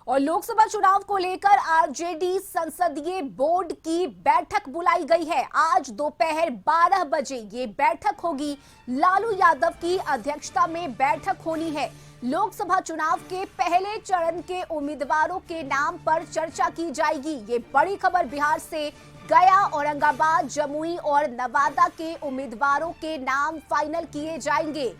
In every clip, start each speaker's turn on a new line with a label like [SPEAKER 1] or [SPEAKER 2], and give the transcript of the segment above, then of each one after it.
[SPEAKER 1] और लोकसभा चुनाव को लेकर आरजेडी संसदीय बोर्ड की बैठक बुलाई गई है। आज दोपहर 12 बजे ये बैठक होगी। लालू यादव की अध्यक्षता में बैठक होनी है। लोकसभा चुनाव के पहले चरण के उम्मीदवारों के नाम पर चर्चा की जाएगी। ये बड़ी खबर बिहार से। गया, औरंगाबाद, जमुई और नवादा के उम्मीदवारों के नाम फाइनल किए जाएंगे।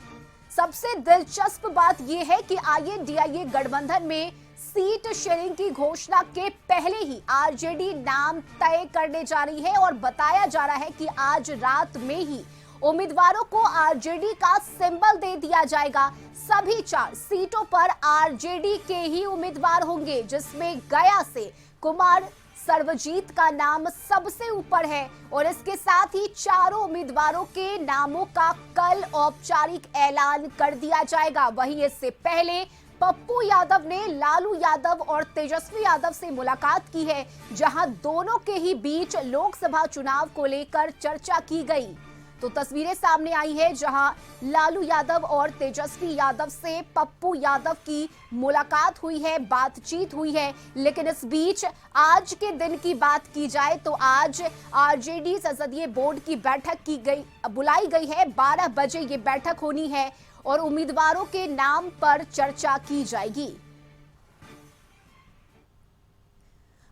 [SPEAKER 1] सबसे दिलचस्प बात यह है कि आईएनडीआईए गठबंधन में सीट शेयरिंग की घोषणा के पहले ही आरजेडी नाम तय करने जा रही है और बताया जा रहा है कि आज रात में ही उम्मीदवारों को आरजेडी का सिंबल दे दिया जाएगा। सभी 4 सीटों पर आरजेडी के ही उम्मीदवार होंगे, जिसमें गया से कुमार सर्वजीत का नाम सबसे ऊपर है और इसके साथ ही चारों उम्मीदवारों के नामों का कल औपचारिक ऐलान कर दिया जाएगा। वहीं इससे पहले पप्पू यादव ने लालू यादव और तेजस्वी यादव से मुलाकात की है, जहां दोनों के ही बीच लोकसभा चुनाव को लेकर चर्चा की गई। तो तस्वीरें सामने आई है जहां लालू यादव और तेजस्वी यादव से पप्पू यादव की मुलाकात हुई है, बातचीत हुई है। लेकिन इस बीच आज के दिन की बात की जाए तो आज आरजेडी संसदीय बोर्ड की बैठक बुलाई गई है। 12 बजे ये बैठक होनी है और उम्मीदवारों के नाम पर चर्चा की जाएगी।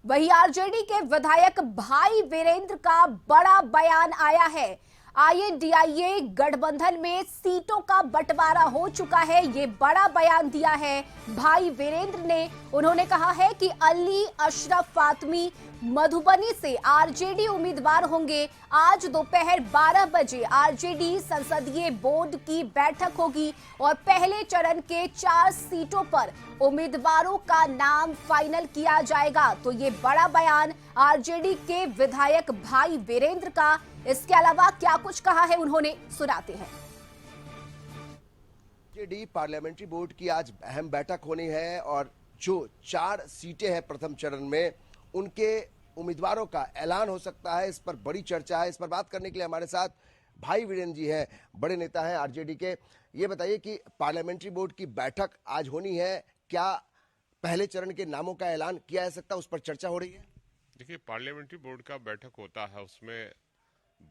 [SPEAKER 1] वहीं आरजेडी के विधायक भाई वीरेंद्र का बड़ा बयान आया है। आईएनडीआईए गठबंधन में सीटों का बंटवारा हो चुका है, ये बड़ा बयान दिया है भाई वीरेंद्र ने। उन्होंने कहा है कि अली अशरफ फातमी मधुबनी से आरजेडी उम्मीदवार होंगे। आज दोपहर 12 बजे आरजेडी संसदीय बोर्ड की बैठक होगी और पहले चरण के 4 सीटों पर उम्मीदवारों का नाम फाइनल किया जाएगा। तो ये बड़ा बयान आरजेडी के विधायक भाई वीरेंद्र का। इसके अलावा क्या कुछ कहा है उन्होंने, सुनाते हैं।
[SPEAKER 2] आरजेडी पार्लियामेंट्री बोर्ड की आज अहम बैठक होनी है और जो 4 सीटें हैं प्रथम चरण में, उनके उम्मीदवारों का ऐलान हो सकता है। इस पर बड़ी चर्चा है। इस पर बात करने के लिए हमारे साथ भाई वीरेंद्र जी हैं, बड़े नेता हैं आरजेडी के। ये बताइए कि पार्लियामेंट्री बोर्ड की बैठक आज होनी है, क्या पहले चरण के नामों का ऐलान किया जा सकता है, उस पर चर्चा हो रही है?
[SPEAKER 3] देखिए, पार्लियामेंट्री बोर्ड का बैठक होता है, उसमें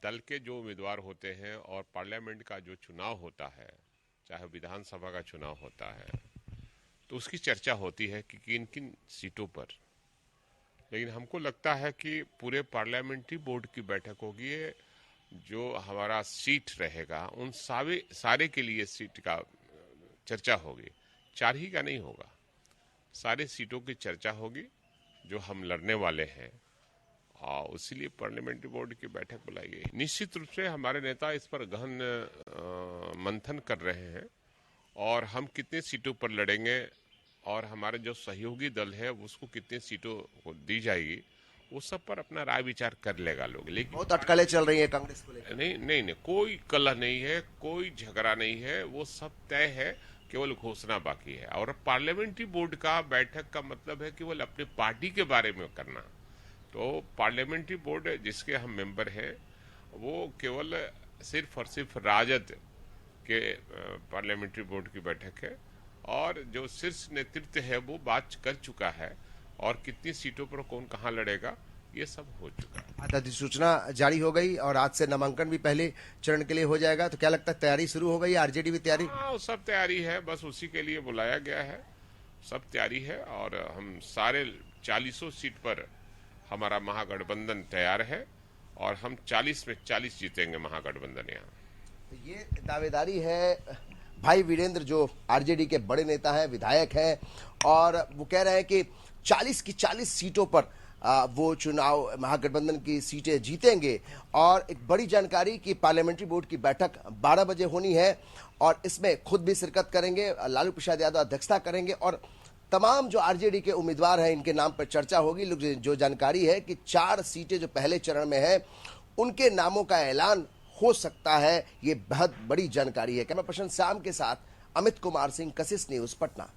[SPEAKER 3] दल के जो उम्मीदवार होते हैं और पार्लियामेंट का जो चुनाव होता है, चाहे विधानसभा का चुनाव होता है, तो उसकी चर्चा होती है कि किन किन सीटों पर। लेकिन हमको लगता है कि पूरे पार्लियामेंट्री बोर्ड की बैठक होगी, जो हमारा सीट रहेगा उन सारे के लिए सीट का चर्चा होगी। 4 ही का नहीं होगा, सारे सीटों की चर्चा होगी जो हम लड़ने वाले हैं। और इसीलिए पार्लियामेंट्री बोर्ड की बैठक बुलाई गई। निश्चित रूप से हमारे नेता इस पर गहन मंथन कर रहे हैं और हम कितने सीटों पर लड़ेंगे और हमारे जो सहयोगी दल है उसको कितने सीटों को दी जाएगी, वो सब पर अपना राय विचार कर लेगा लोग। लेकिन
[SPEAKER 2] बहुत अटकलें चल रही है कांग्रेस को लेकर।
[SPEAKER 3] नहीं, कोई कलह नहीं है, कोई झगड़ा नहीं है, वो सब तय है, केवल घोषणा बाकी है। और पार्लियामेंट्री बोर्ड का बैठक का मतलब है केवल अपनी पार्टी के बारे में करना। तो पार्लियामेंट्री बोर्ड जिसके हम मेंबर हैं, वो केवल सिर्फ और सिर्फ राजद के पार्लियामेंट्री बोर्ड की बैठक है और जो शीर्ष नेतृत्व है वो बात कर चुका है और कितनी सीटों पर कौन कहाँ लड़ेगा ये सब हो चुका है।
[SPEAKER 2] आज अधिसूचना जारी हो गई और आज से नामांकन भी पहले चरण के लिए हो जाएगा, तो क्या लगता है तैयारी शुरू हो गई? आरजेडी भी तैयारी?
[SPEAKER 3] हाँ, सब तैयारी है, बस उसी के लिए बुलाया गया है। सब तैयारी है और हम सारे 40 सीट पर हमारा महागठबंधन तैयार है और हम 40 में 40 जीतेंगे महागठबंधन यहाँ।
[SPEAKER 2] तो ये दावेदारी है भाई वीरेंद्र, जो आरजेडी के बड़े नेता हैं, विधायक हैं, और वो कह रहे हैं कि 40 की 40 सीटों पर वो चुनाव महागठबंधन की सीटें जीतेंगे। और एक बड़ी जानकारी कि पार्लियामेंट्री बोर्ड की बैठक 12 बजे होनी है और इसमें खुद भी शिरकत करेंगे, लालू प्रसाद यादव अध्यक्षता करेंगे और तमाम जो आरजेडी के उम्मीदवार हैं इनके नाम पर चर्चा होगी। जो जानकारी है कि 4 सीटें जो पहले चरण में है उनके नामों का ऐलान हो सकता है। ये बहुत बड़ी जानकारी है। कैमरा पर्सन श्याम के साथ अमित कुमार सिंह, कशिश न्यूज, पटना।